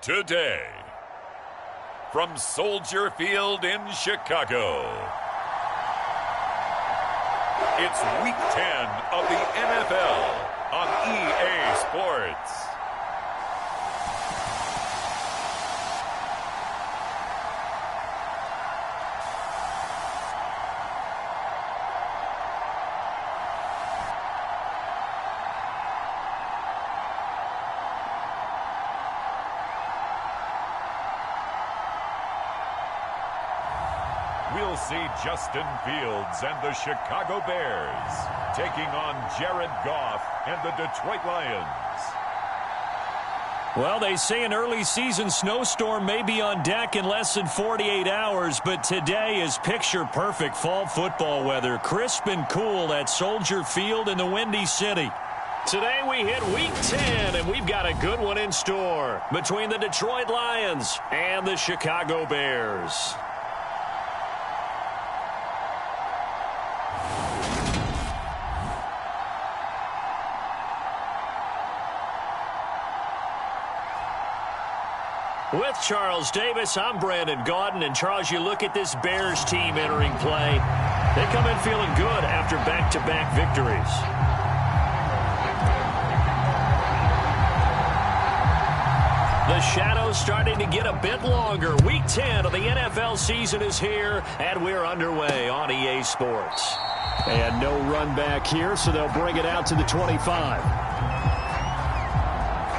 today. From Soldier Field in Chicago, it's Week 10 of the NFL on EA Sports. We'll see Justin Fields and the Chicago Bears taking on Jared Goff and the Detroit Lions. Well, they say an early season snowstorm may be on deck in less than 48 hours, but today is picture-perfect fall football weather. Crisp and cool at Soldier Field in the Windy City. Today we hit Week 10, and we've got a good one in store between the Detroit Lions and the Chicago Bears. With Charles Davis, I'm Brandon Gaudin. And Charles, you look at this Bears team entering play. They come in feeling good after back-to-back victories. The shadow's starting to get a bit longer. Week 10 of the NFL season is here, and we're underway on EA Sports. And no run back here, so they'll bring it out to the 25.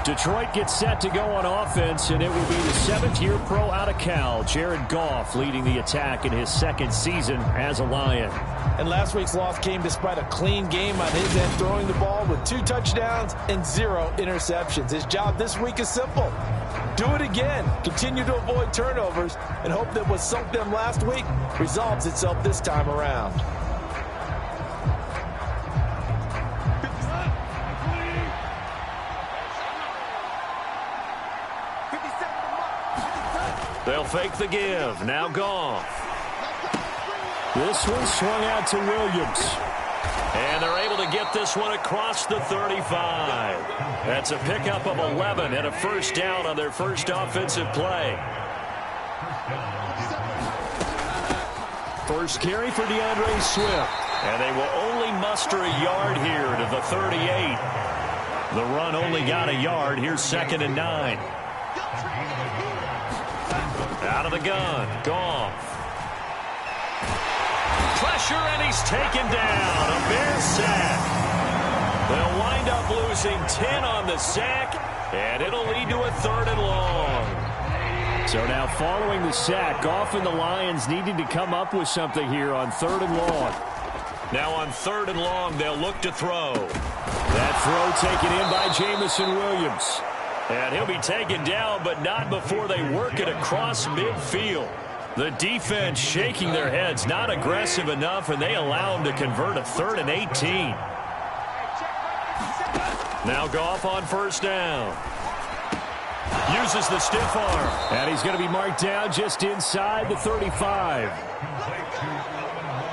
Detroit gets set to go on offense, and it will be the seventh-year pro out of Cal, Jared Goff, leading the attack in his second season as a Lion. And last week's loss came despite a clean game on his end, throwing the ball with 2 touchdowns and 0 interceptions. His job this week is simple. Do it again. Continue to avoid turnovers and hope that what sunk them last week resolves itself this time around. They'll fake the give. Now Goff. This one swung out to Williams. And they're able to get this one across the 35. That's a pickup of 11 and a first down on their first offensive play. First carry for DeAndre Swift. And they will only muster a yard here to the 38. The run only got a yard. Here's 2nd and 9. Out of the gun, Goff. Pressure, and he's taken down. A Bears sack. They'll wind up losing 10 on the sack, and it'll lead to a 3rd and long. So now following the sack, Goff and the Lions needing to come up with something here on 3rd and long. Now on 3rd and long, they'll look to throw. That throw taken in by Jameson Williams. And he'll be taken down, but not before they work it across midfield. The defense shaking their heads, not aggressive enough, and they allow him to convert a 3rd and 18. Now Goff on first down. Uses the stiff arm. And he's going to be marked down just inside the 35.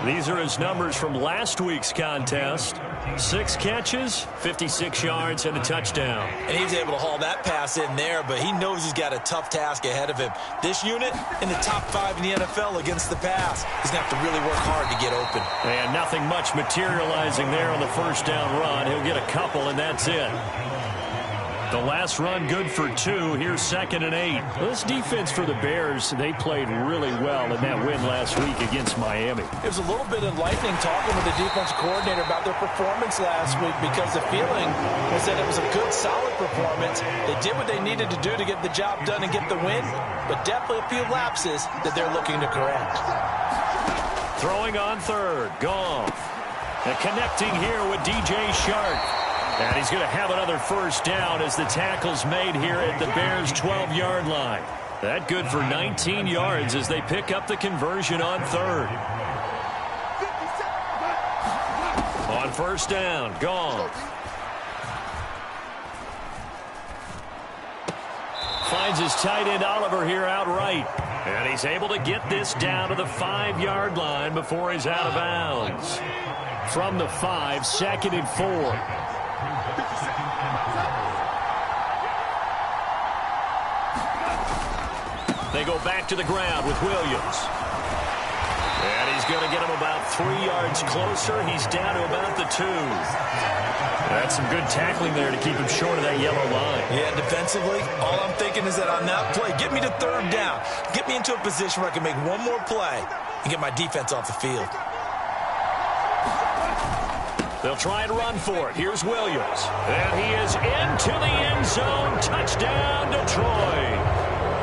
These are his numbers from last week's contest. 6 catches, 56 yards, and a touchdown. And he was able to haul that pass in there, but he knows he's got a tough task ahead of him. This unit in the top 5 in the NFL against the pass. He's going to have to really work hard to get open. And nothing much materializing there on the first down run. He'll get a couple, and that's it. The last run good for 2. Here's 2nd and 8. Well, this defense for the Bears, they played really well in that win last week against Miami. It was a little bit enlightening talking with the defensive coordinator about their performance last week, because the feeling was that it was a good, solid performance. They did what they needed to do to get the job done and get the win, but definitely a few lapses that they're looking to correct. Throwing on 3rd, Goff. And connecting here with DJ Shark. And he's going to have another first down as the tackle's made here at the Bears' 12-yard line. That good for 19 yards as they pick up the conversion on 3rd. On first down, Goff. Finds his tight end Oliver here outright. And he's able to get this down to the 5-yard line before he's out of bounds. From the 5, 2nd and 4. they go back to the ground with Williams. And he's going to get him about 3 yards closer. He's down to about the 2. That's some good tackling there to keep him short of that yellow line. Yeah, defensively, all I'm thinking is that on that play, get me to third down. Get me into a position where I can make one more play and get my defense off the field. They'll try and run for it. Here's Williams. And he is into the end zone. Touchdown, Detroit.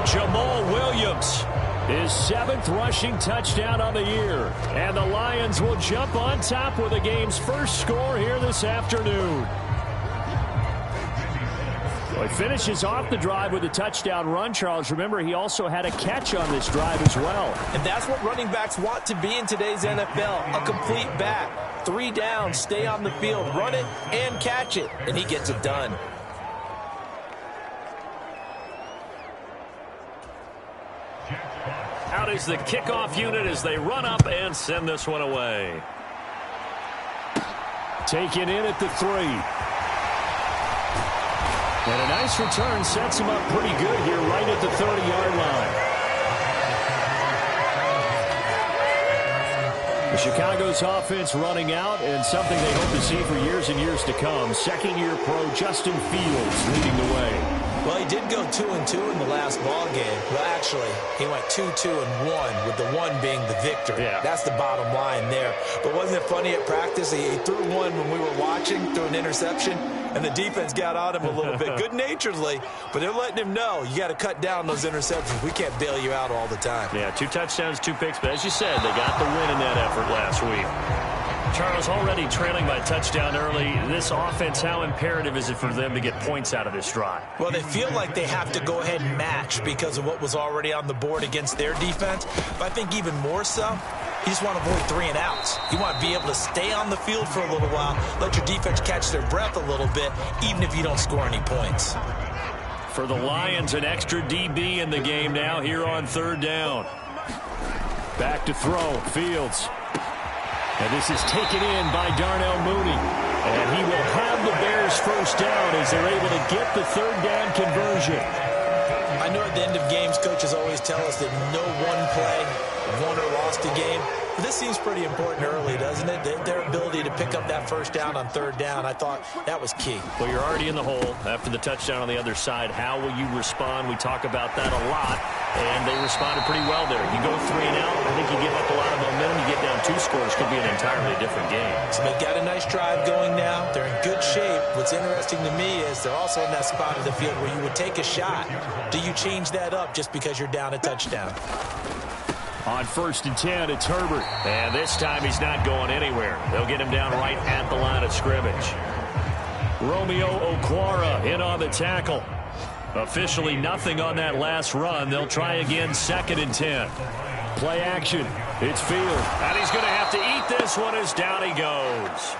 Jamal Williams, his 7th rushing touchdown on the year. And the Lions will jump on top with the game's first score here this afternoon. Well, he finishes off the drive with a touchdown run, Charles. Remember, he also had a catch on this drive as well. And that's what running backs want to be in today's NFL, a complete back. 3 downs, stay on the field, run it, and catch it. And he gets it done. Out is the kickoff unit as they run up and send this one away. Taken in at the 3. And a nice return sets him up pretty good here right at the 30-yard line. The Chicago's offense running out, and something they hope to see for years and years to come. Second-year pro Justin Fields leading the way. Well, he did go 2-2 in the last ball game. Well, actually, he went 2-2-1, with the 1 being the victory. Yeah. That's the bottom line there. But wasn't it funny at practice? He threw one when we were watching, threw an interception, and the defense got on him a little bit, good-naturedly. But they're letting him know, you got to cut down those interceptions. We can't bail you out all the time. Yeah, 2 touchdowns, 2 picks. But as you said, they got the win in that effort last week. Charles, already trailing by a touchdown early. This offense, how imperative is it for them to get points out of this drive? Well, they feel like they have to go ahead and match because of what was already on the board against their defense. But I think even more so, you just want to avoid 3 and outs. You want to be able to stay on the field for a little while, let your defense catch their breath a little bit, even if you don't score any points. For the Lions, an extra DB in the game now here on 3rd down. Back to throw, Fields. And this is taken in by Darnell Mooney. And he will have the Bears first down as they're able to get the 3rd down conversion. I know at the end of games, coaches always tell us that no one play won or lost a game. But this seems pretty important early, doesn't it? Their ability to pick up that first down on 3rd down, I thought that was key. Well, you're already in the hole after the touchdown on the other side. How will you respond? We talk about that a lot, and they responded pretty well there. You go 3 and out, I think you give up a lot of momentum. You get down 2 scores, could be an entirely different game. So they've got a nice drive going now. They're in good shape. What's interesting to me is they're also in that spot of the field where you would take a shot. Do you change that up just because you're down a touchdown? On 1st and 10, it's Herbert. And this time he's not going anywhere. They'll get him down right at the line of scrimmage. Romeo Okwara in on the tackle. Officially nothing on that last run. They'll try again 2nd and 10. Play action. It's Field. And he's going to have to eat this one as down he goes.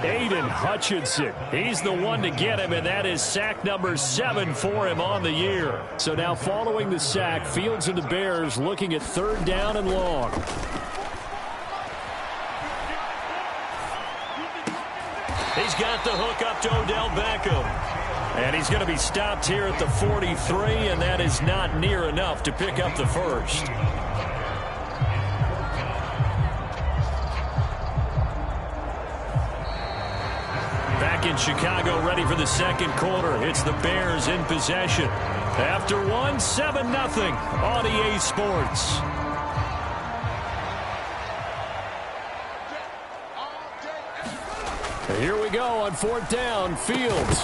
Aiden Hutchinson. He's the one to get him, and that is sack number 7 for him on the year. So now following the sack, Fields and the Bears looking at 3rd down and long. He's got the hook up to Odell Beckham. And he's going to be stopped here at the 43, and that is not near enough to pick up the first. Back in Chicago, ready for the 2nd quarter. It's the Bears in possession. After 1, 7-0 on EA Sports. Here we go on 4th down. Fields.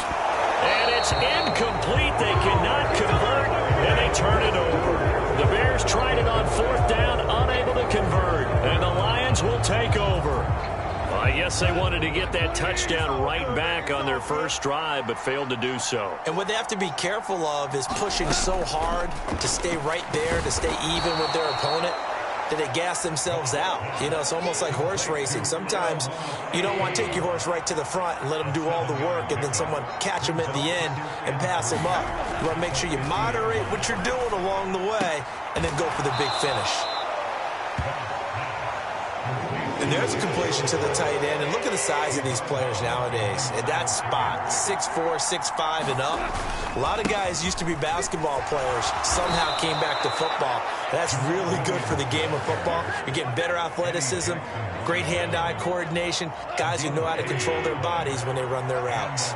And it's incomplete. They cannot convert, and they turn it over. The Bears tried it on 4th down, unable to convert. And the Lions will take over. I guess they wanted to get that touchdown right back on their first drive, but failed to do so. And what they have to be careful of is pushing so hard to stay right there, to stay even with their opponent, that they gas themselves out. You know, it's almost like horse racing. Sometimes you don't want to take your horse right to the front and let them do all the work and then someone catch them at the end and pass them up. You want to make sure you moderate what you're doing along the way and then go for the big finish. And there's a completion to the tight end. And look at the size of these players nowadays. At that spot, 6'4", 6'5", and up. A lot of guys used to be basketball players, somehow came back to football. That's really good for the game of football. You're getting better athleticism, great hand-eye coordination, guys who know how to control their bodies when they run their routes.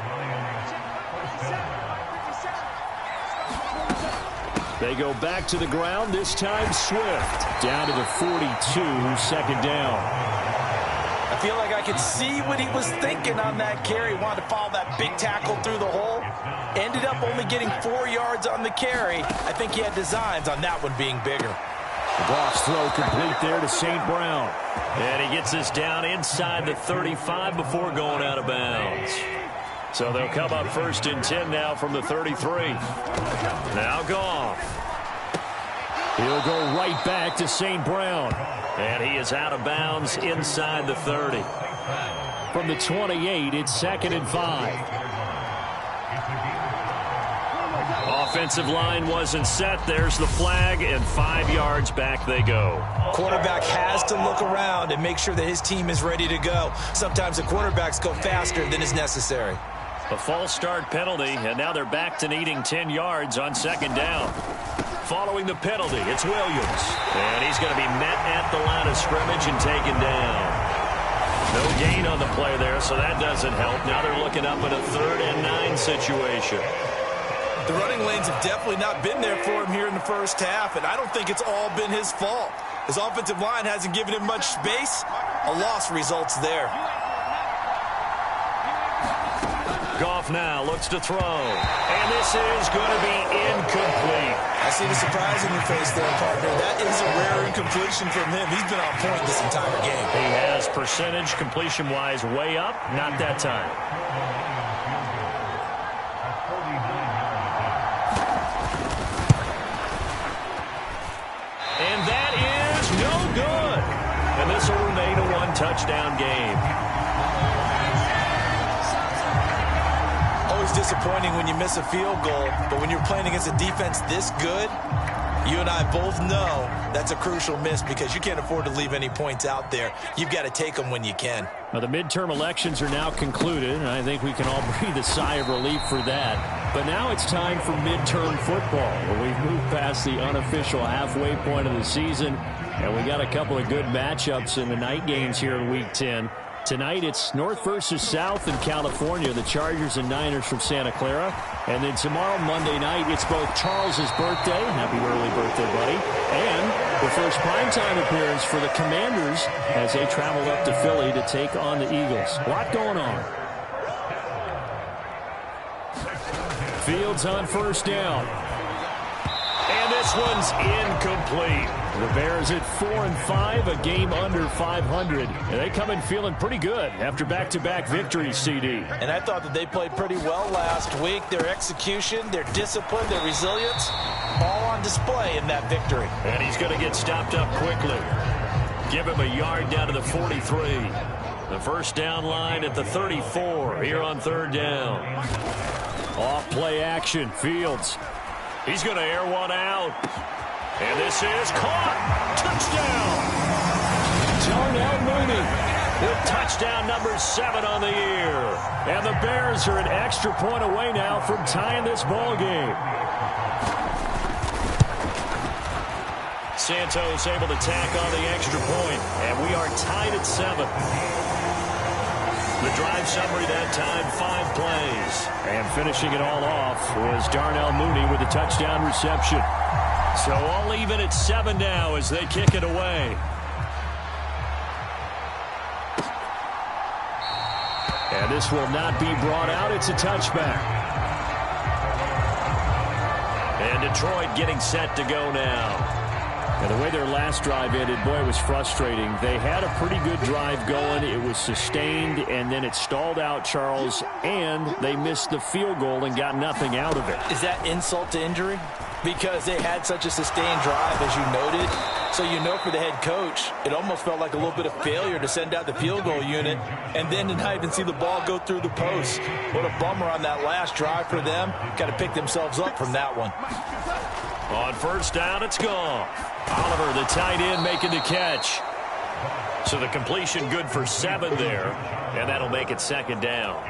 They go back to the ground, this time Swift. Down to the 42, second down. I feel like I could see what he was thinking on that carry. Wanted to follow that big tackle through the hole. Ended up only getting 4 yards on the carry. I think he had designs on that one being bigger. Goff's throw complete there to St. Brown. And he gets this down inside the 35 before going out of bounds. So they'll come up 1st and 10 now from the 33. Now Goff. He'll go right back to St. Brown. And he is out of bounds inside the 30. From the 28, it's 2nd and 5. Offensive line wasn't set. There's the flag, and 5 yards back they go. Quarterback has to look around and make sure that his team is ready to go. Sometimes the quarterbacks go faster than is necessary. A false start penalty, and now they're back to needing 10 yards on 2nd down. Following the penalty, it's Williams. And he's going to be met at the line of scrimmage and taken down. No gain on the play there, so that doesn't help. Now they're looking up at a 3rd and 9 situation. The running lanes have definitely not been there for him here in the first half, and I don't think it's all been his fault. His offensive line hasn't given him much space. A loss results there. Goff now looks to throw. And this is going to be incomplete. I see the surprise in your face there, partner. That is a rare incompletion from him. He's been on point this entire game. He has percentage completion-wise way up. Not that time. And that is no good. And this will remain a one-touchdown game. Always disappointing when you miss a field goal, but when you're playing against a defense this good, you and I both know that's a crucial miss because you can't afford to leave any points out there. You've got to take them when you can. Well, the midterm elections are now concluded, and I think we can all breathe a sigh of relief for that. But now it's time for midterm football, where we've moved past the unofficial halfway point of the season, and we got a couple of good matchups in the night games here in Week 10. Tonight it's North versus South in California, the Chargers and Niners from Santa Clara. And then tomorrow, Monday night, it's both Charles's birthday, happy early birthday, buddy, and the first primetime appearance for the Commanders as they travel up to Philly to take on the Eagles. A lot going on. Fields on 1st down. And this one's incomplete. The Bears at 4-5, a game under 500. And they come in feeling pretty good after back-to-back victories, CD. And I thought that they played pretty well last week. Their execution, their discipline, their resilience, all on display in that victory. And he's going to get stopped up quickly. Give him a yard down to the 43. The first down line at the 34 here on 3rd down. Off play action, Fields. He's going to air one out. And this is caught. Touchdown. Darnell Mooney with touchdown number 7 on the year. And the Bears are an extra point away now from tying this ball game. Santos able to tack on the extra point. And we are tied at 7. The drive summary that time, 5 plays. And finishing it all off was Darnell Mooney with a touchdown reception. So all even at 7 now as they kick it away. And this will not be brought out. It's a touchback. And Detroit getting set to go now. And the way their last drive ended, boy, it was frustrating. They had a pretty good drive going. It was sustained, and then it stalled out, Charles, and they missed the field goal and got nothing out of it. Is that insult to injury? Because they had such a sustained drive, as you noted. So you know for the head coach, it almost felt like a little bit of failure to send out the field goal unit and then to not even see the ball go through the post. What a bummer on that last drive for them. Got to pick themselves up from that one. On 1st down, it's gone. Oliver, the tight end, making the catch. So the completion good for 7 there, and that'll make it second down.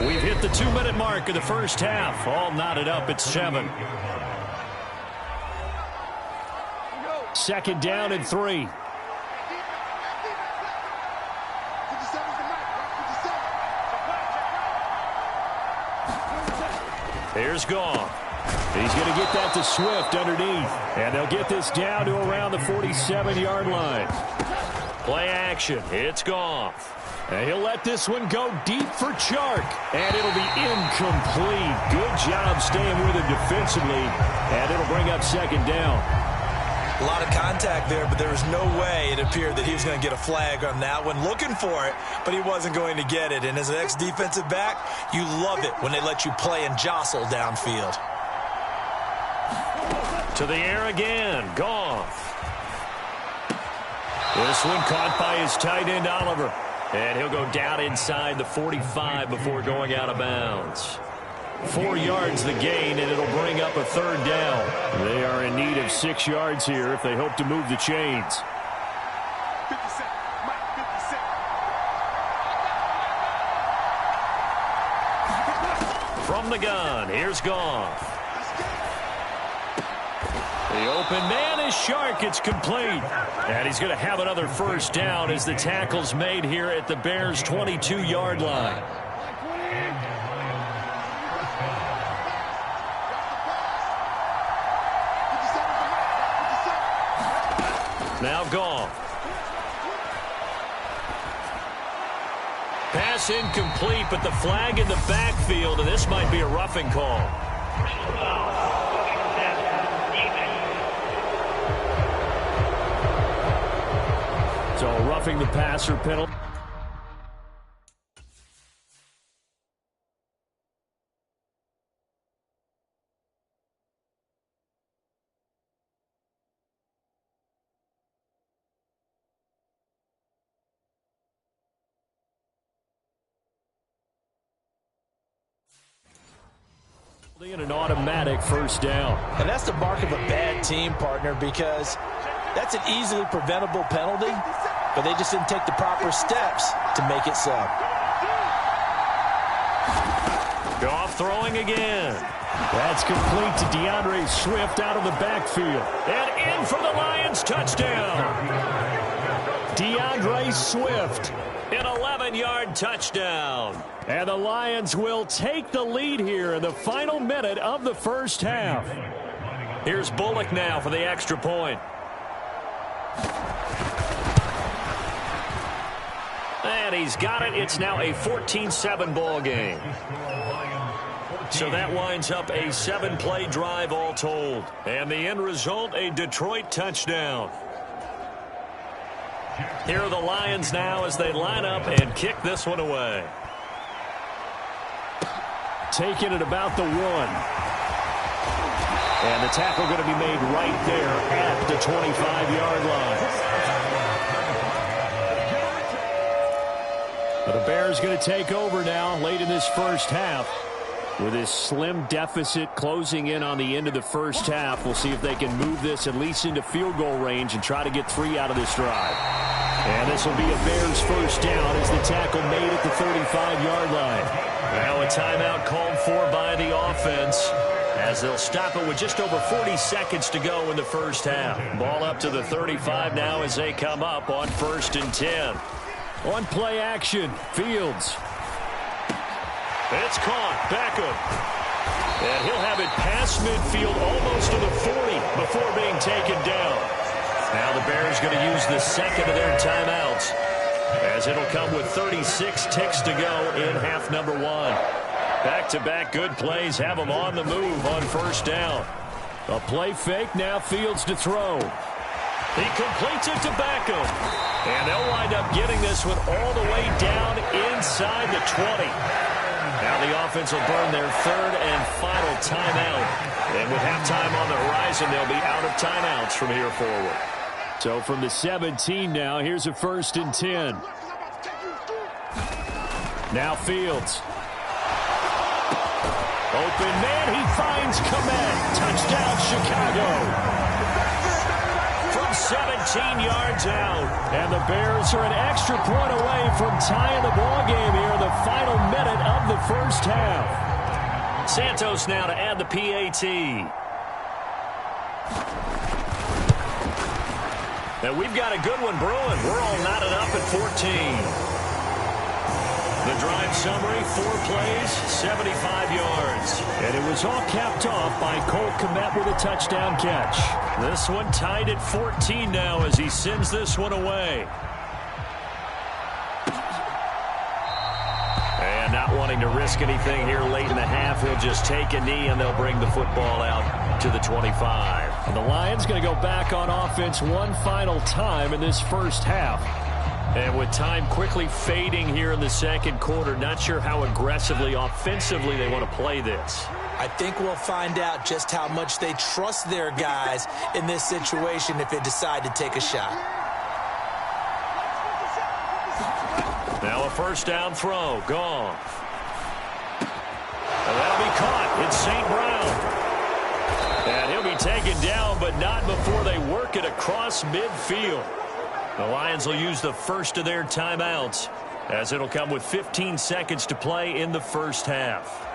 We've hit the 2-minute mark of the first half. All knotted up at 7. Second down and 3. Here's Goff. He's going to get that to Swift underneath. And they'll get this down to around the 47-yard line. Play action. It's Goff. And he'll let this one go deep for Chark. And it'll be incomplete. Good job staying with him defensively. And it'll bring up second down. A lot of contact there, but there was no way it appeared that he was going to get a flag on that one. Looking for it, but he wasn't going to get it. And as an ex-defensive back, you love it when they let you play and jostle downfield. To the air again. Goff. This one caught by his tight end, Oliver. And he'll go down inside the 45 before going out of bounds. 4 yards the gain, and it'll bring up a third down. They are in need of 6 yards here if they hope to move the chains. From the gun, here's Goff. The open man is Chark. It's complete. And he's going to have another first down as the tackle's made here at the Bears' 22-yard line. Now Goff. Pass incomplete, but the flag in the backfield, and this might be a roughing call. So roughing the passer penalty. And an automatic first down. And that's the mark of a bad team, partner, because that's an easily preventable penalty, but they just didn't take the proper steps to make it so. Goff throwing again. That's complete to DeAndre Swift out of the backfield. And in for the Lions touchdown. DeAndre Swift, an 11-yard touchdown. And the Lions will take the lead here in the final minute of the first half. Here's Bullock now for the extra point. And he's got it. It's now a 14-7 ball game. So that winds up a 7-play drive all told. And the end result, a Detroit touchdown. Here are the Lions now as they line up and kick this one away. Taking it about the 1. And the tackle going to be made right there at the 25-yard line. But the Bears going to take over now late in this first half. With this slim deficit closing in on the end of the first half, we'll see if they can move this at least into field goal range and try to get 3 out of this drive. And this will be a Bears first down as the tackle made at the 35-yard line. Now a timeout called for by the offense as they'll stop it with just over 40 seconds to go in the first half. Ball up to the 35 now as they come up on 1st and 10. On play action, Fields. It's caught. Beckham. And he'll have it past midfield almost to the 40 before being taken down. Now the Bears going to use the second of their timeouts as it'll come with 36 ticks to go in half number 1. Back-to-back good plays have them on the move on first down. A play fake, now Fields to throw. He completes it to Beckham. And they'll wind up getting this one all the way down inside the 20. Now the offense will burn their 3rd and final timeout. And with halftime on the horizon, they'll be out of timeouts from here forward. So from the 17 now, here's a 1st and 10. Now Fields. Open man, he finds Kmet. Touchdown, Chicago. From 17 yards out. And the Bears are an extra point away from tying the ball game here in the final minute of the first half. Santos now to add the PAT. And we've got a good one brewing. We're all knotted up at 14. The drive summary, 4 plays, 75 yards. And it was all capped off by Cole Kmet with a touchdown catch. This one tied at 14 now as he sends this one away. And not wanting to risk anything here late in the half, he'll just take a knee and they'll bring the football out to the 25. And the Lions going to go back on offense one final time in this first half. And with time quickly fading here in the second quarter, not sure how aggressively, offensively they want to play this. I think we'll find out just how much they trust their guys in this situation if they decide to take a shot. Now a first down throw. Goff. And that'll be caught. It's St. Brown. And he'll be taken down, but not before they work it across midfield. The Lions will use the first of their timeouts as it'll come with 15 seconds to play in the first half.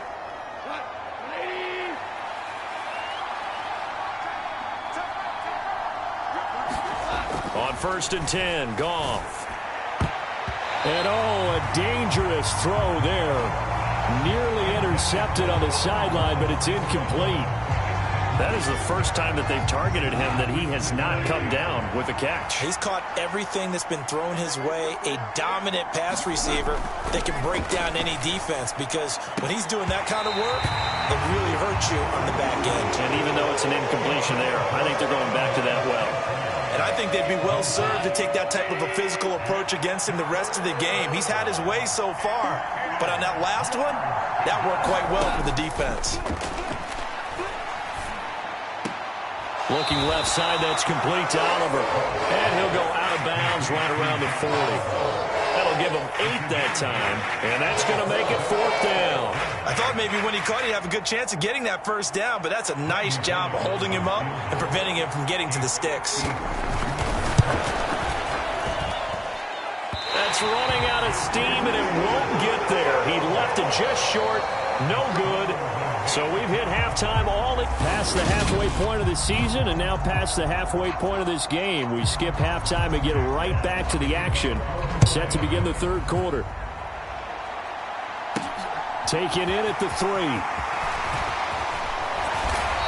On 1st and 10, Goff. And a dangerous throw there. Nearly intercepted on the sideline, but it's incomplete. That is the first time that they've targeted him that he has not come down with a catch. He's caught everything that's been thrown his way. A dominant pass receiver that can break down any defense, because when he's doing that kind of work, it really hurts you on the back end. And even though it's an incompletion there, I think they're going back to that well. And I think they'd be well served to take that type of a physical approach against him the rest of the game. He's had his way so far, but on that last one, that worked quite well for the defense. Looking left side, that's complete to Oliver. And he'll go out of bounds right around the 40. That'll give him 8 that time, and that's going to make it 4th down. I thought maybe when he caught it, he'd have a good chance of getting that first down, but that's a nice job holding him up and preventing him from getting to the sticks. That's running out of steam, and it won't get there. He left it just short. No good. So we've hit halftime all past the halfway point of the season and now past the halfway point of this game. We skip halftime and get right back to the action. Set to begin the third quarter. Taken in at the 3.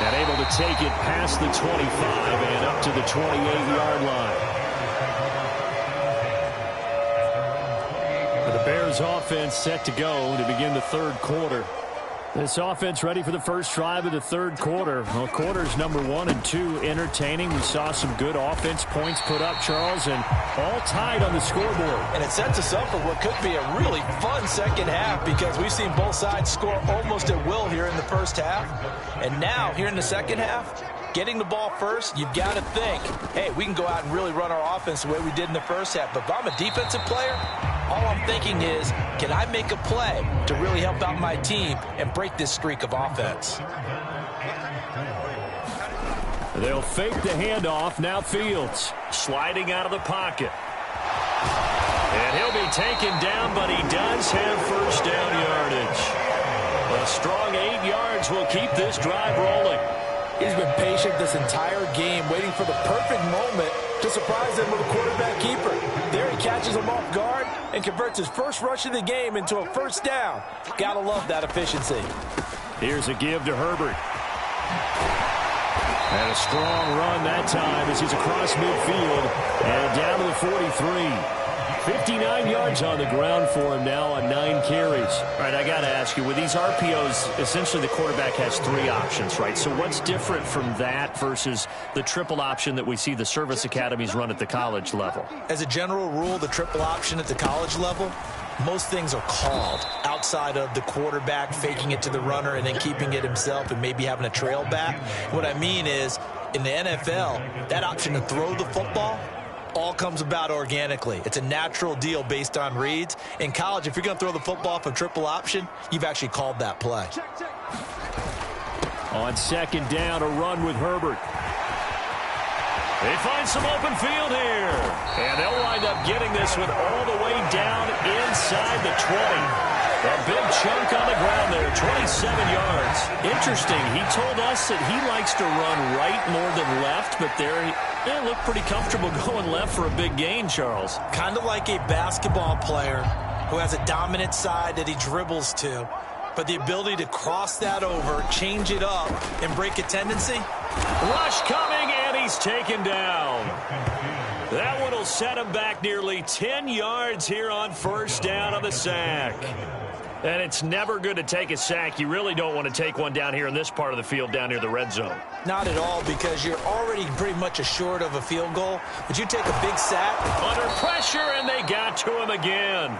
And able to take it past the 25 and up to the 28-yard line. The Bears offense set to go to begin the third quarter. This offense ready for the first drive of the third quarter. Well, quarters number 1 and 2 entertaining. We saw some good offense points put up, Charles, and all tied on the scoreboard. And it sets us up for what could be a really fun second half, because we've seen both sides score almost at will here in the first half. And now, here in the second half, getting the ball first, you've got to think, hey, we can go out and really run our offense the way we did in the first half. But if I'm a defensive player, all I'm thinking is, can I make a play to really help out my team and break this streak of offense? They'll fake the handoff. Now Fields sliding out of the pocket. And he'll be taken down, but he does have first down yardage. A strong 8 yards will keep this drive rolling. He's been patient this entire game, waiting for the perfect moment to surprise them with a quarterback keeper. There he catches him off guard and converts his first rush of the game into a first down. Gotta love that efficiency. Here's a give to Herbert. And a strong run that time as he's across midfield and down to the 43. 59 yards on the ground for him now on 9 carries. All right, I got to ask you, with these RPOs, essentially the quarterback has 3 options, right? So what's different from that versus the triple option that we see the service academies run at the college level? As a general rule, the triple option at the college level, most things are called outside of the quarterback faking it to the runner and then keeping it himself and maybe having a trail back. What I mean is, in the NFL, that option to throw the football all comes about organically. It's a natural deal based on reads. In college, if you're going to throw the football from triple option, you've actually called that play. On second down, a run with Herbert. They find some open field here. And they'll wind up getting this one all the way down inside the 20. A big chunk on the ground there, 27 yards. Interesting, he told us that he likes to run right more than left, but there he looked pretty comfortable going left for a big gain, Charles. Kind of like a basketball player who has a dominant side that he dribbles to, but the ability to cross that over, change it up, and break a tendency. Rush coming, and he's taken down. That one will set him back nearly 10 yards here on first down on the sack. And it's never good to take a sack. You really don't want to take one down here in this part of the field down near the red zone. Not at all, because you're already pretty much assured of a field goal. But you take a big sack. Under pressure, and they got to him again.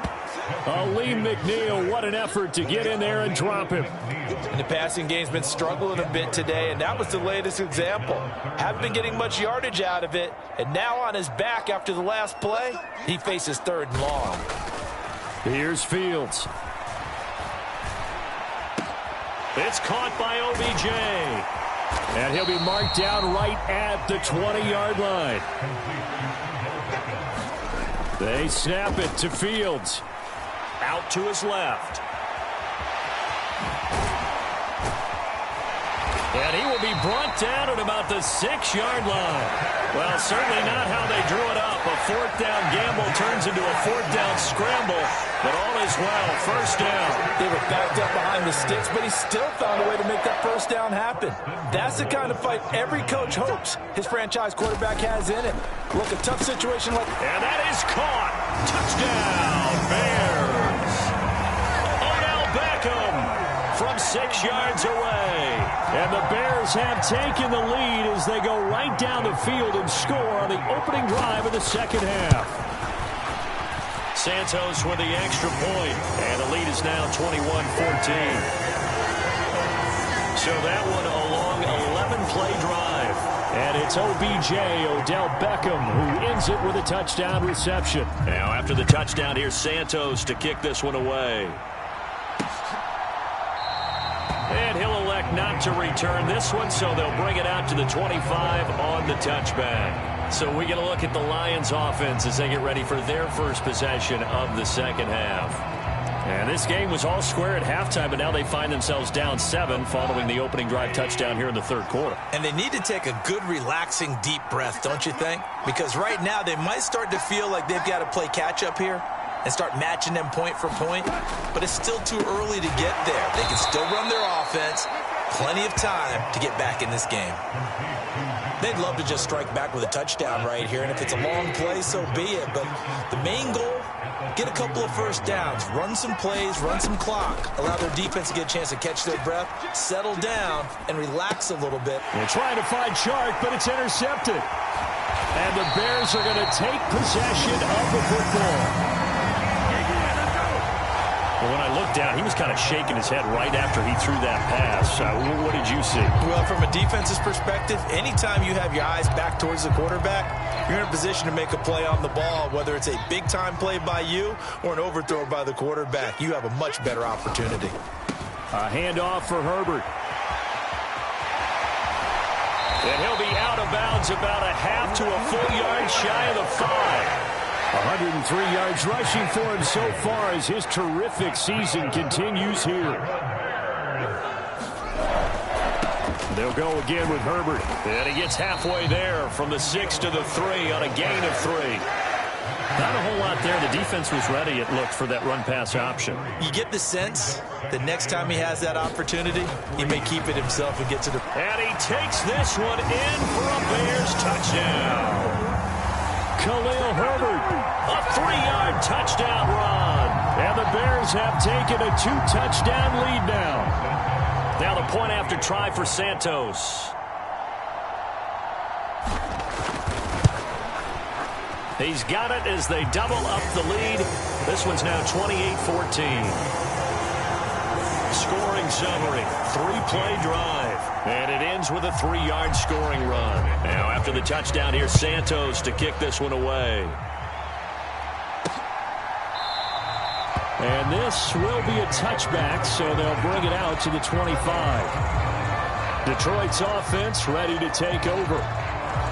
Lee McNeil, what an effort to get in there and drop him. And the passing game's been struggling a bit today, and that was the latest example. Haven't been getting much yardage out of it, and now on his back after the last play, he faces 3rd and long. Here's Fields. It's caught by OBJ. And he'll be marked down right at the 20-yard line. They snap it to Fields. Out to his left. And he will be brought down at about the 6-yard line. Well, certainly not how they drew it up. A 4th down gamble turns into a 4th down scramble. But all is well. First down. They were backed up behind the sticks, but he still found a way to make that first down happen. That's the kind of fight every coach hopes his franchise quarterback has in him. Look, a tough situation like... And that is caught. Touchdown, Bears. Odell Beckham from 6 yards away. And the Bears have taken the lead as they go right down the field and score on the opening drive of the second half. Santos with the extra point, and the lead is now 21-14. So that one a long 11-play drive. And it's OBJ, Odell Beckham, who ends it with a touchdown reception. Now after the touchdown, here's Santos to kick this one away. And he'll elect not to return this one, so they'll bring it out to the 25 on the touchback. So we get a look at the Lions offense as they get ready for their first possession of the second half. And this game was all square at halftime, but now they find themselves down 7 following the opening drive touchdown here in the third quarter. And they need to take a good, relaxing, deep breath, don't you think? Because right now they might start to feel like they've got to play catch-up here and start matching them point for point. But it's still too early to get there. They can still run their offense. Plenty of time to get back in this game. They'd love to just strike back with a touchdown right here, and if it's a long play, so be it. But the main goal, get a couple of first downs, run some plays, run some clock, allow their defense to get a chance to catch their breath, settle down, and relax a little bit. They're trying to find Chark, but it's intercepted. And the Bears are going to take possession of the football. Well, when I looked down, he was kind of shaking his head right after he threw that pass. What did you see? Well, from a defense's perspective, anytime you have your eyes back towards the quarterback, you're in a position to make a play on the ball, whether it's a big-time play by you or an overthrow by the quarterback. You have a much better opportunity. A handoff for Herbert. And he'll be out of bounds about a half to a full yard shy of the 5. 103 yards rushing for him so far as his terrific season continues here. They'll go again with Herbert. And he gets halfway there from the 6 to the 3 on a gain of 3. Not a whole lot there. The defense was ready, it looked, for that run-pass option. You get the sense that next time he has that opportunity, he may keep it himself and get to the... And he takes this one in for a Bears touchdown. Khalil Herbert, a 3-yard touchdown run. And the Bears have taken a 2-touchdown lead now. Now the point after try for Santos. He's got it as they double up the lead. This one's now 28-14. Scoring summary, 3-play drive. And it ends with a 3-yard scoring run. Now after the touchdown, here's Santos to kick this one away. And this will be a touchback, so they'll bring it out to the 25. Detroit's offense ready to take over.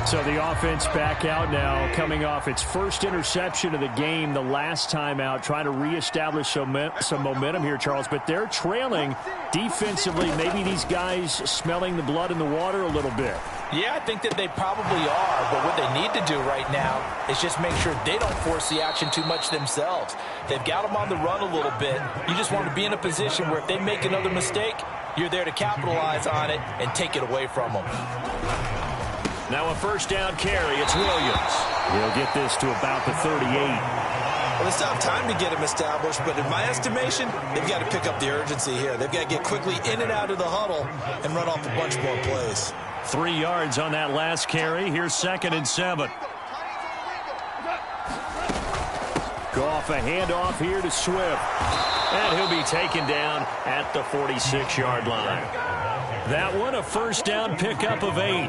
So the offense back out now, coming off its first interception of the game the last time out, trying to reestablish some momentum here, Charles. But they're trailing defensively. Maybe these guys smelling the blood in the water a little bit. Yeah, I think that they probably are, but what they need to do right now is just make sure they don't force the action too much themselves. They've got them on the run a little bit. You just want to be in a position where if they make another mistake, you're there to capitalize on it and take it away from them. Now a first down carry. It's Williams. He'll get this to about the 38. Well, they still have time to get him established, but in my estimation, they've got to pick up the urgency here. They've got to get quickly in and out of the huddle and run off a bunch more plays. 3 yards on that last carry. Here's 2nd and 7. Goff a handoff here to Swift. And he'll be taken down at the 46-yard line. That one, a first down pickup of 8.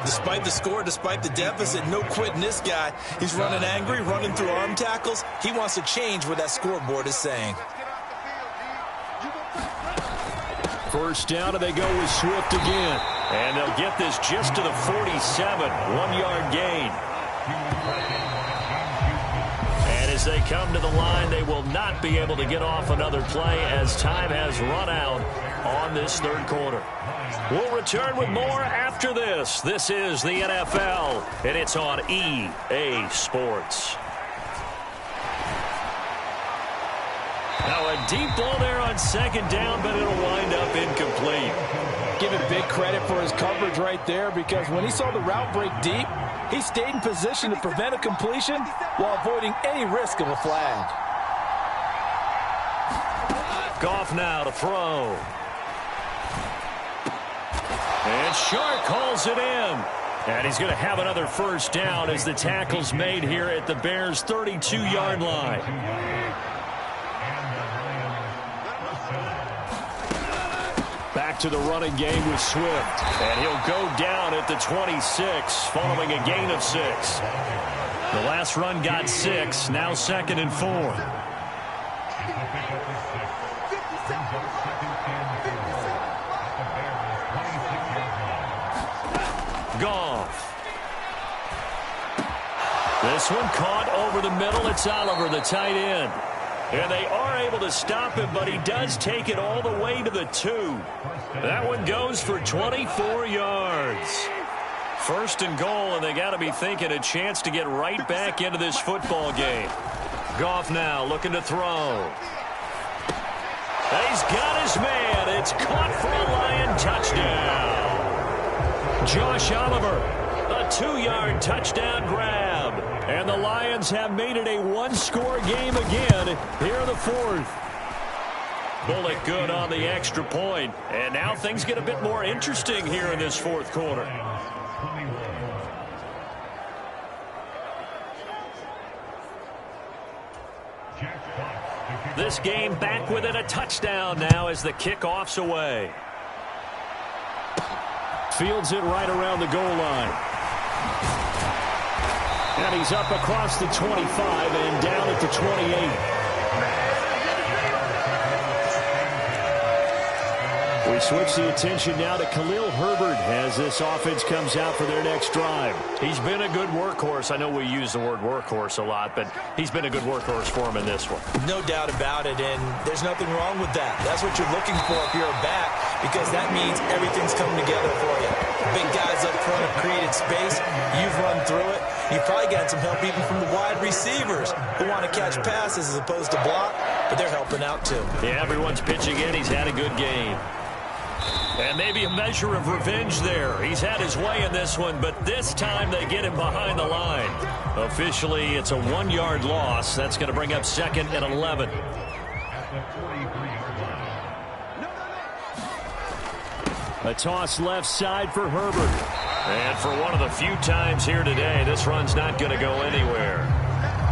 Despite the score, despite the deficit, no quitting this guy. He's running angry, running through arm tackles. He wants to change what that scoreboard is saying. First down, and they go with Swift again. And they'll get this just to the 47, 1-yard gain. And as they come to the line, they will not be able to get off another play as time has run out on this third quarter. We'll return with more after this. This is the NFL, and it's on EA Sports. Now a deep ball there on 2nd down, but it'll wind up incomplete. Give him big credit for his coverage right there, because when he saw the route break deep, he stayed in position to prevent a completion while avoiding any risk of a flag. Goff now to throw. And Shark calls it in. And he's going to have another first down as the tackle's made here at the Bears' 32-yard line. Back to the running game with Swift. And he'll go down at the 26 following a gain of 6. The last run got 6. Now 2nd and 4. Goff. This one caught over the middle. It's Oliver, the tight end. And they are able to stop him, but he does take it all the way to the 2. That one goes for 24 yards. 1st and goal, and they got to be thinking a chance to get right back into this football game. Goff now looking to throw. He's got his man. It's caught for a Lion touchdown. Josh Oliver, a 2-yard touchdown grab. And the Lions have made it a 1-score game again here in the 4th. Bullock good on the extra point. And now things get a bit more interesting here in this 4th quarter. This game back within a touchdown now as the kickoff's away. Fields it right around the goal line. And he's up across the 25 and down at the 28. We switch the attention now to Khalil Herbert as this offense comes out for their next drive. He's been a good workhorse. I know we use the word workhorse a lot, but he's been a good workhorse for him in this one. No doubt about it, and there's nothing wrong with that. That's what you're looking for if you're a back, because that means everything's coming together for you. Big guys up front have created space. You've run through it. You've probably gotten some help even from the wide receivers who want to catch passes as opposed to block, but they're helping out too. Yeah, everyone's pitching in. He's had a good game. And maybe a measure of revenge there. He's had his way in this one, but this time they get him behind the line. Officially, it's a 1-yard loss. That's going to bring up 2nd and 11. A toss left side for Herbert. And for one of the few times here today, this run's not going to go anywhere.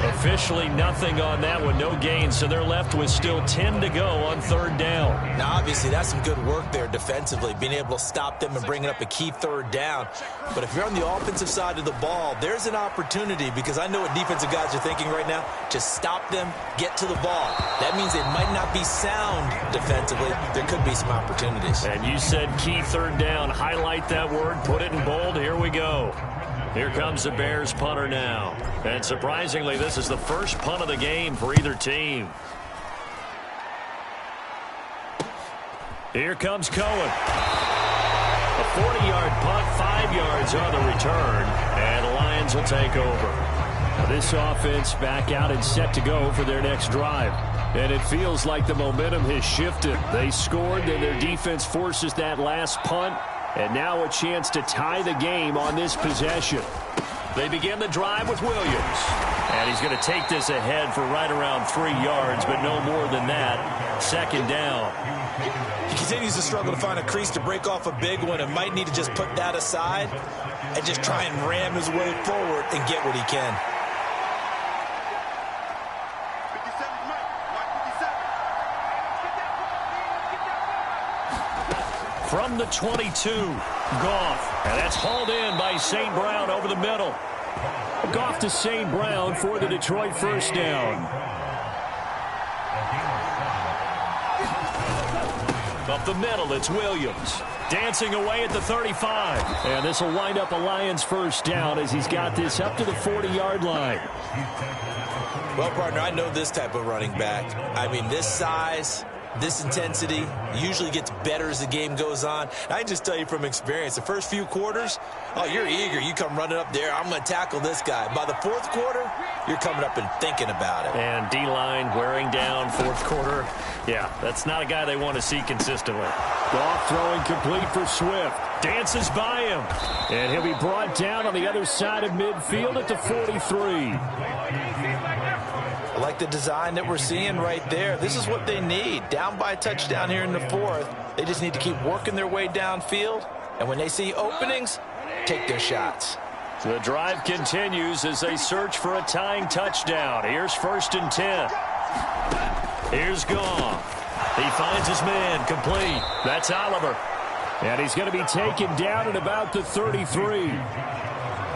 Officially nothing on that one, no gain, so they're left with still 10 to go on 3rd down. Now, obviously, that's some good work there defensively, being able to stop them and bringing up a key 3rd down. But if you're on the offensive side of the ball, there's an opportunity, because I know what defensive guys are thinking right now. Just stop them, get to the ball. That means they might not be sound defensively. There could be some opportunities. And you said key 3rd down. Highlight that word, put it in bold. Here we go. Here comes the Bears punter now. And surprisingly, this is the first punt of the game for either team. Here comes Cohen. A 40-yard punt, 5 yards on the return, and the Lions will take over. Now this offense back out and set to go for their next drive. And it feels like the momentum has shifted. They scored, then their defense forces that last punt, and now a chance to tie the game on this possession. They begin the drive with Williams. And he's going to take this ahead for right around 3 yards, but no more than that. Second down. He continues to struggle to find a crease to break off a big one and might need to just put that aside and just try and ram his way forward and get what he can. From the 22, Goff. And that's hauled in by St. Brown over the middle. Goff to St. Brown for the Detroit first down. Up the middle, it's Williams. Dancing away at the 35. And this will wind up a Lions first down as he's got this up to the 40-yard line. Well, partner, I know this type of running back. I mean, this size, this intensity usually gets better as the game goes on. And I can just tell you from experience, the first few quarters, oh, you're eager. You come running up there, I'm going to tackle this guy. By the fourth quarter, you're coming up and thinking about it. And D-line wearing down fourth quarter. Yeah, that's not a guy they want to see consistently. Goff throwing complete for Swift. Dances by him. And he'll be brought down on the other side of midfield at the 43. I like the design that we're seeing right there. This is what they need. Down by a touchdown here in the fourth. They just need to keep working their way downfield. And when they see openings, take their shots. The drive continues as they search for a tying touchdown. Here's 1st and 10. Here's Goff. He finds his man complete. That's Oliver. And he's going to be taken down at about the 33.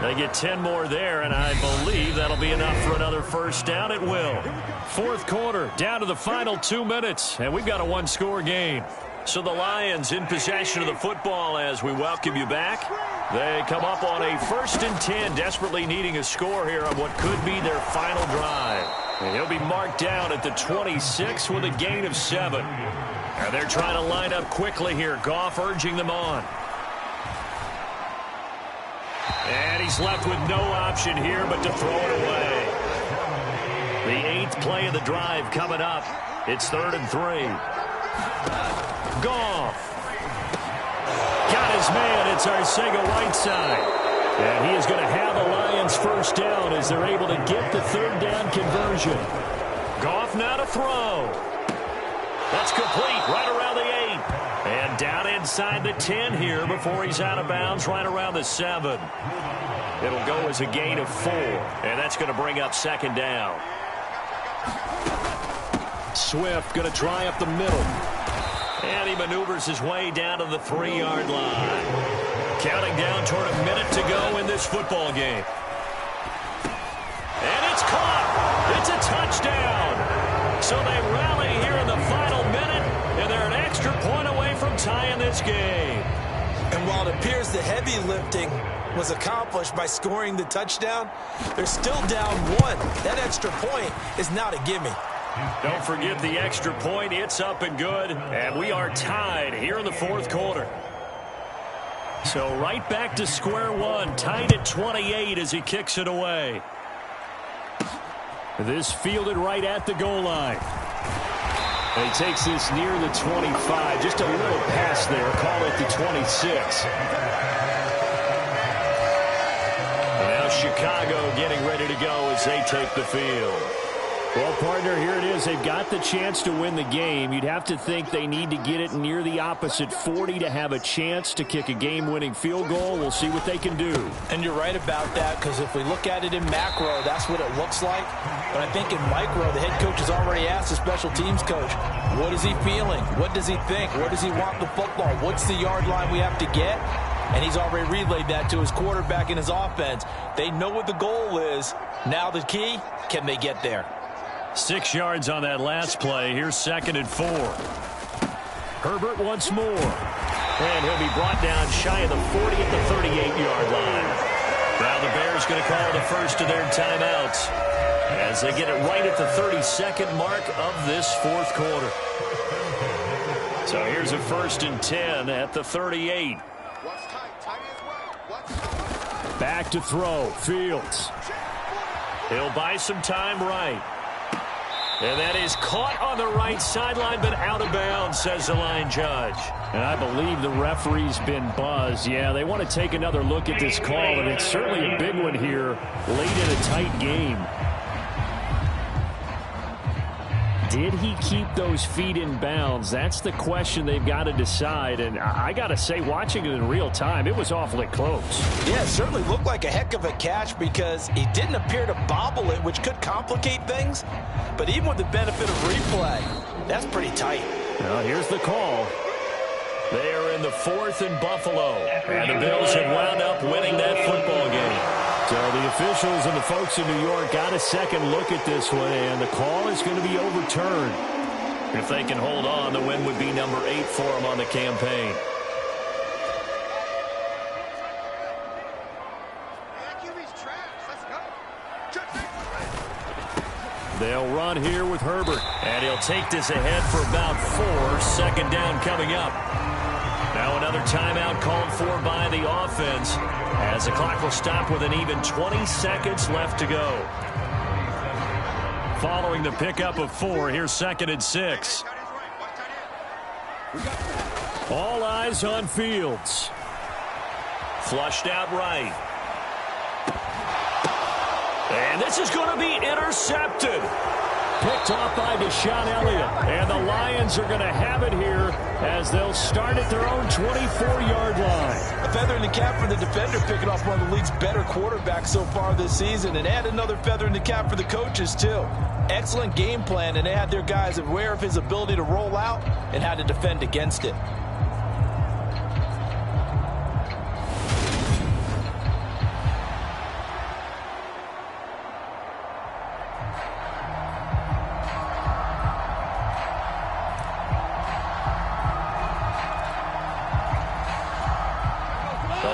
They get 10 more there, and I believe that'll be enough for another first down. It will. Fourth quarter, down to the final 2 minutes, and we've got a one-score game. So the Lions in possession of the football as we welcome you back. They come up on a 1st and 10, desperately needing a score here on what could be their final drive. And he'll be marked down at the 26 with a gain of 7. And they're trying to line up quickly here. Goff urging them on. And he's left with no option here but to throw it away. The 8th play of the drive coming up. It's 3rd and 3. Goff. Got his man. It's Arcega-Whiteside. And he is going to have a Lions first down as they're able to get the 3rd down conversion. Goff now to throw. That's complete right around the 8. And down inside the 10 here before he's out of bounds right around the 7. It'll go as a gain of 4. And that's going to bring up 2nd down. Swift going to try up the middle. And he maneuvers his way down to the 3-yard line. Counting down toward a minute to go in this football game. And it's caught. It's a touchdown. So they rally here in the final minute, and they're an extra point away from tying this game. And while it appears the heavy lifting was accomplished by scoring the touchdown, they're still down 1. That extra point is not a gimme. Don't forget the extra point. It's up and good. And we are tied here in the fourth quarter. So right back to square one. Tied at 28 as he kicks it away. This fielded right at the goal line. And he takes this near the 25. Just a little pass there. Call it the 26. And now Chicago getting ready to go as they take the field. Well, partner, here it is. They've got the chance to win the game. You'd have to think they need to get it near the opposite 40 to have a chance to kick a game-winning field goal. We'll see what they can do. And you're right about that, because if we look at it in macro, that's what it looks like. But I think in micro, the head coach has already asked the special teams coach, what is he feeling? What does he think? Where does he want the football? What's the yard line we have to get? And he's already relayed that to his quarterback and his offense. They know what the goal is. Now the key, can they get there? 6 yards on that last play. Here's 2nd and 4. Herbert once more. And he'll be brought down shy of the 40 at the 38-yard line. Now going to call the first of their timeouts as they get it right at the 32nd mark of this fourth quarter. So here's a 1st and 10 at the 38. Back to throw. Fields. He'll buy some time right. And that is caught on the right sideline, but out of bounds, says the line judge. And I believe the referee's been buzzed. Yeah, they want to take another look at this call, and it's certainly a big one here late in a tight game. Did he keep those feet in bounds? That's the question they've got to decide. And I got to say, watching it in real time, it was awfully close. Yeah, it certainly looked like a heck of a catch because he didn't appear to bobble it, which could complicate things. But even with the benefit of replay, that's pretty tight. Well, here's the call. They are in the 4th in Buffalo. And the Bills have wound up winning that football game. So the officials and the folks in New York got a second look at this one, and the call is going to be overturned. If they can hold on, the win would be number 8 for them on the campaign. They'll run here with Herbert, and he'll take this ahead for about 4. 2nd down coming up. Now another timeout called for by the offense as the clock will stop with an even 20 seconds left to go. Following the pickup of 4, here's 2nd and 6. All eyes on Fields. Flushed out right. And this is going to be intercepted. Picked off by Deshaun Elliott. And the Lions are going to have it here as they'll start at their own 24-yard line. A feather in the cap for the defender, picking off one of the league's better quarterbacks so far this season. And add another feather in the cap for the coaches, too. Excellent game plan, and they had their guys aware of his ability to roll out and how to defend against it.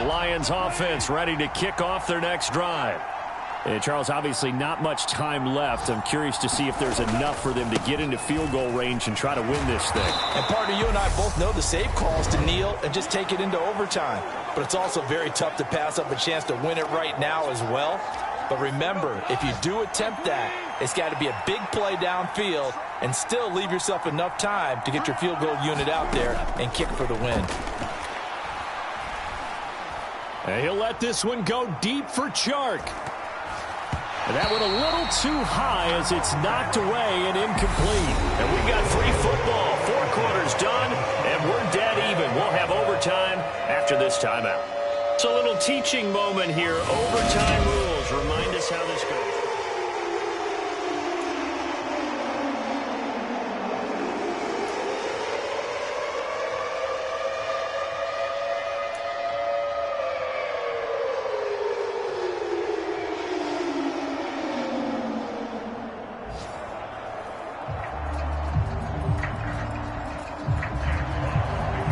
Lions offense ready to kick off their next drive. And Charles, obviously not much time left. I'm curious to see if there's enough for them to get into field goal range and try to win this thing. And partner, you and I both know the safe calls to kneel and just take it into overtime. But it's also very tough to pass up a chance to win it right now as well. But remember, if you do attempt that, it's got to be a big play downfield and still leave yourself enough time to get your field goal unit out there and kick for the win. And he'll let this one go deep for Chark. And that went a little too high as it's knocked away and incomplete. And we've got free football. 4 quarters done, and we're dead even. We'll have overtime after this timeout. It's a little teaching moment here. Overtime rules. Remind us how this goes.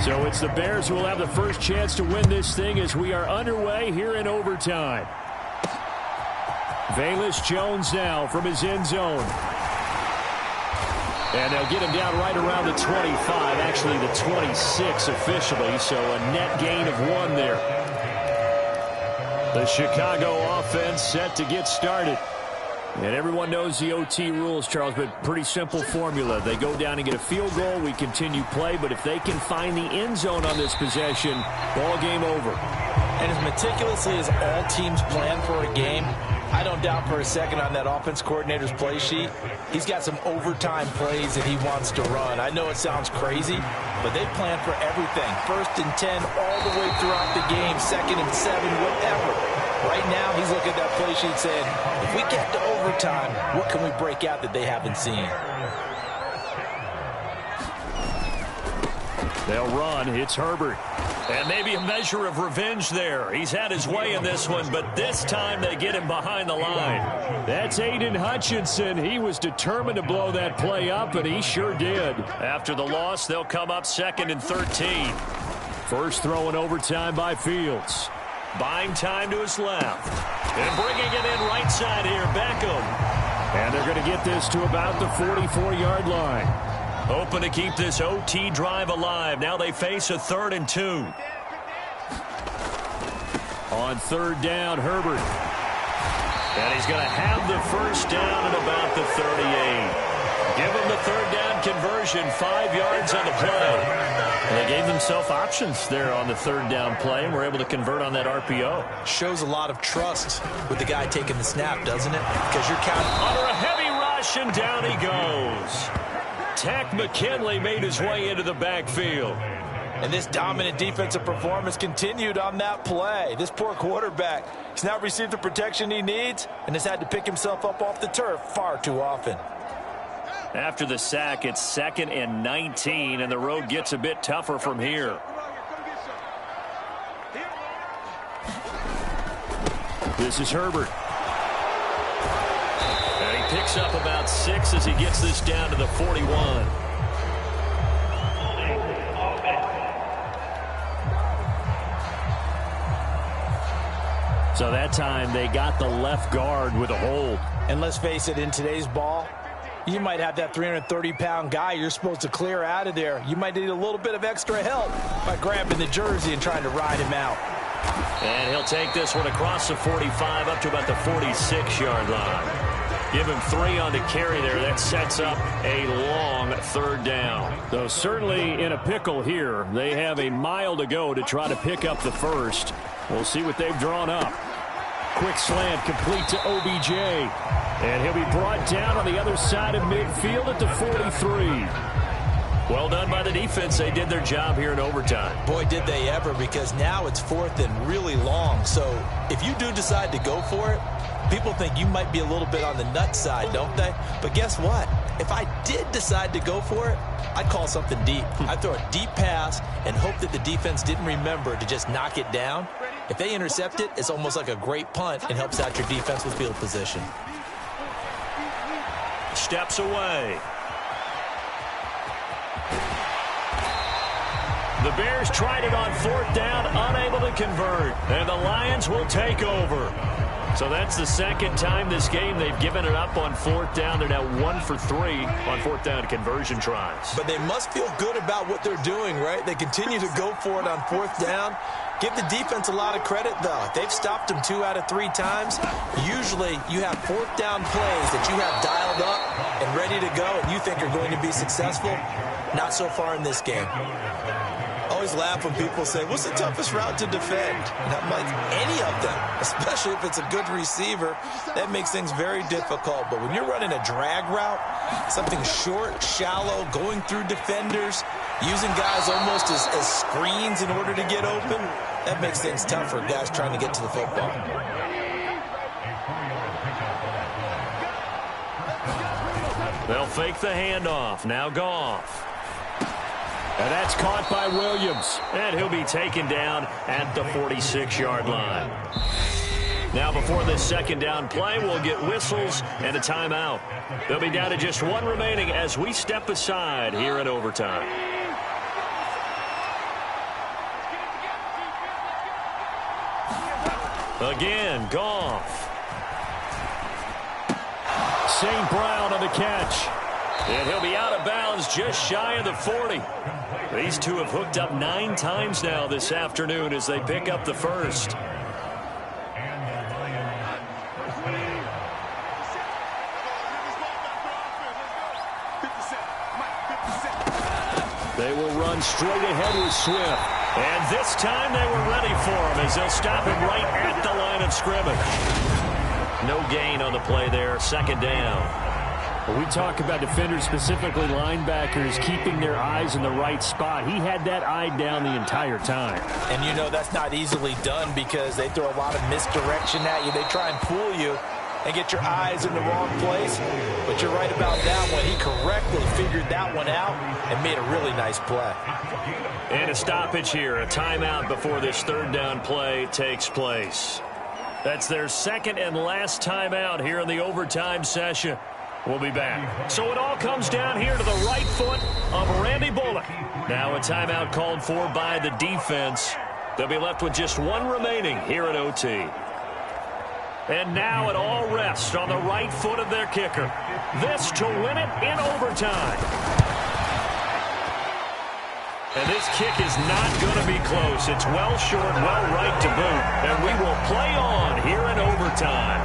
So it's the Bears who will have the first chance to win this thing as we are underway here in overtime. Velus Jones now from his end zone. And they'll get him down right around the 25, actually the 26 officially, so a net gain of 1 there. The Chicago offense set to get started. And everyone knows the OT rules, Charles, but pretty simple formula. They go down and get a field goal, we continue play, but if they can find the end zone on this possession, ball game over. And as meticulously as all teams plan for a game, I don't doubt for a second on that offense coordinator's play sheet, he's got some overtime plays that he wants to run. I know it sounds crazy, but they plan for everything. 1st and 10 all the way throughout the game, 2nd and 7, whatever. Right now, he's looking at that play sheet saying, if we get to overtime, what can we break out that they haven't seen? They'll run. It's Herbert. And maybe a measure of revenge there. He's had his way in this one, but this time they get him behind the line. That's Aiden Hutchinson. He was determined to blow that play up, and he sure did. After the loss, they'll come up 2nd and 13. First throw in overtime by Fields. Buying time to his left. And bringing it in right side here, Beckham. And they're going to get this to about the 44-yard line. Hoping to keep this OT drive alive. Now they face a 3rd and 2. On 3rd down, Herbert. And he's going to have the first down at about the 38. Give him the 3rd down conversion, 5 yards on the play. And they gave themselves options there on the 3rd down play and were able to convert on that RPO. Shows a lot of trust with the guy taking the snap, doesn't it? Because you're counting. Under a heavy rush, and down he goes. Takk McKinley made his way into the backfield. And this dominant defensive performance continued on that play. This poor quarterback has not received the protection he needs and has had to pick himself up off the turf far too often. After the sack, it's 2nd and 19, and the road gets a bit tougher from here. This is Herbert. And he picks up about 6 as he gets this down to the 41. So that time they got the left guard with a hold. And let's face it, in today's ball, you might have that 330-pound guy you're supposed to clear out of there. You might need a little bit of extra help by grabbing the jersey and trying to ride him out. And he'll take this one across the 45 up to about the 46-yard line. Give him 3 on the carry there. That sets up a long 3rd down. Though certainly in a pickle here. They have a mile to go to try to pick up the first. We'll see what they've drawn up. Quick slant complete to OBJ. And he'll be brought down on the other side of midfield at the 43. Well done by the defense. They did their job here in overtime. Boy, did they ever, because now it's 4th and really long. So if you do decide to go for it, people think you might be a little bit on the nut side, don't they? But guess what? If I did decide to go for it, I'd call something deep. I'd throw a deep pass and hope that the defense didn't remember to just knock it down. If they intercept it, it's almost like a great punt and helps out your defense with field position. Steps away. The Bears tried it on 4th down, unable to convert. And the Lions will take over. So that's the 2nd time this game they've given it up on 4th down. They're now 1 for 3 on 4th down conversion tries. But they must feel good about what they're doing, right? They continue to go for it on 4th down. Give the defense a lot of credit, though. They've stopped them 2 out of 3 times. Usually, you have 4th down plays that you have dialed up and ready to go, and you think are going to be successful. Not so far in this game. I always laugh when people say, what's the toughest route to defend? And I'm like, any of them, especially if it's a good receiver. That makes things very difficult. But when you're running a drag route, something short, shallow, going through defenders, using guys almost as screens in order to get open, that makes things tough for guys trying to get to the football. They'll fake the handoff. Now Goff. And that's caught by Williams. And he'll be taken down at the 46-yard line. Now before this 2nd down play, we'll get whistles and a timeout. They'll be down to just 1 remaining as we step aside here in overtime. Again, Goff. St. Brown on the catch. And he'll be out of bounds just shy of the 40. These two have hooked up 9 times now this afternoon as they pick up the first. They will run straight ahead with Swift. And this time they were ready for him as they'll stop him right at the line of scrimmage. No gain on the play there, 2nd down. When we talk about defenders, specifically linebackers, keeping their eyes in the right spot, he had that eye down the entire time. And you know that's not easily done because they throw a lot of misdirection at you. They try and fool you and get your eyes in the wrong place. But you're right about that one. He correctly figured that one out and made a really nice play. And a stoppage here, a timeout before this 3rd down play takes place. That's their 2nd and last timeout here in the overtime session. We'll be back. So it all comes down here to the right foot of Randy Bullock. Now a timeout called for by the defense. They'll be left with just 1 remaining here at OT. And now it all rests on the right foot of their kicker. This to win it in overtime. And this kick is not going to be close. It's well short, well right to boot. And we will play on here in overtime.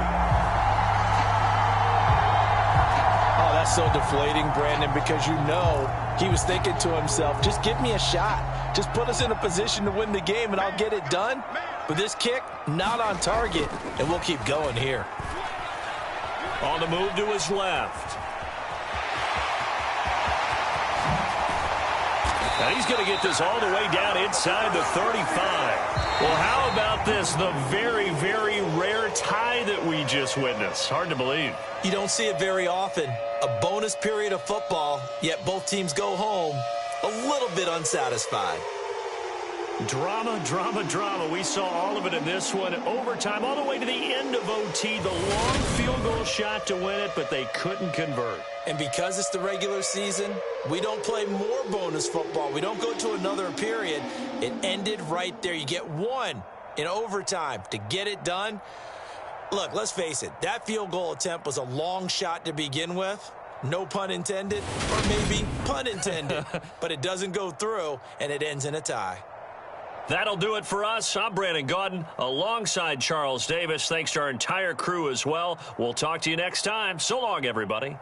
Oh, that's so deflating, Brandon, because you know he was thinking to himself, just give me a shot. Just put us in a position to win the game, and I'll get it done. But this kick, not on target, and we'll keep going here. On the move to his left. And he's going to get this all the way down inside the 35. Well, how about this? The very, very rare tie that we just witnessed. Hard to believe. You don't see it very often. A bonus period of football, yet both teams go home a little bit unsatisfied. Drama, drama, drama. We saw all of it in this one. Overtime, all the way to the end of OT. The long field goal shot to win it, but they couldn't convert. And because it's the regular season, we don't play more bonus football. We don't go to another period. It ended right there. You get one in overtime to get it done. Look, let's face it. That field goal attempt was a long shot to begin with. No pun intended, or maybe pun intended. But it doesn't go through, and it ends in a tie. That'll do it for us. I'm Brandon Gaudin alongside Charles Davis. Thanks to our entire crew as well. We'll talk to you next time. So long, everybody.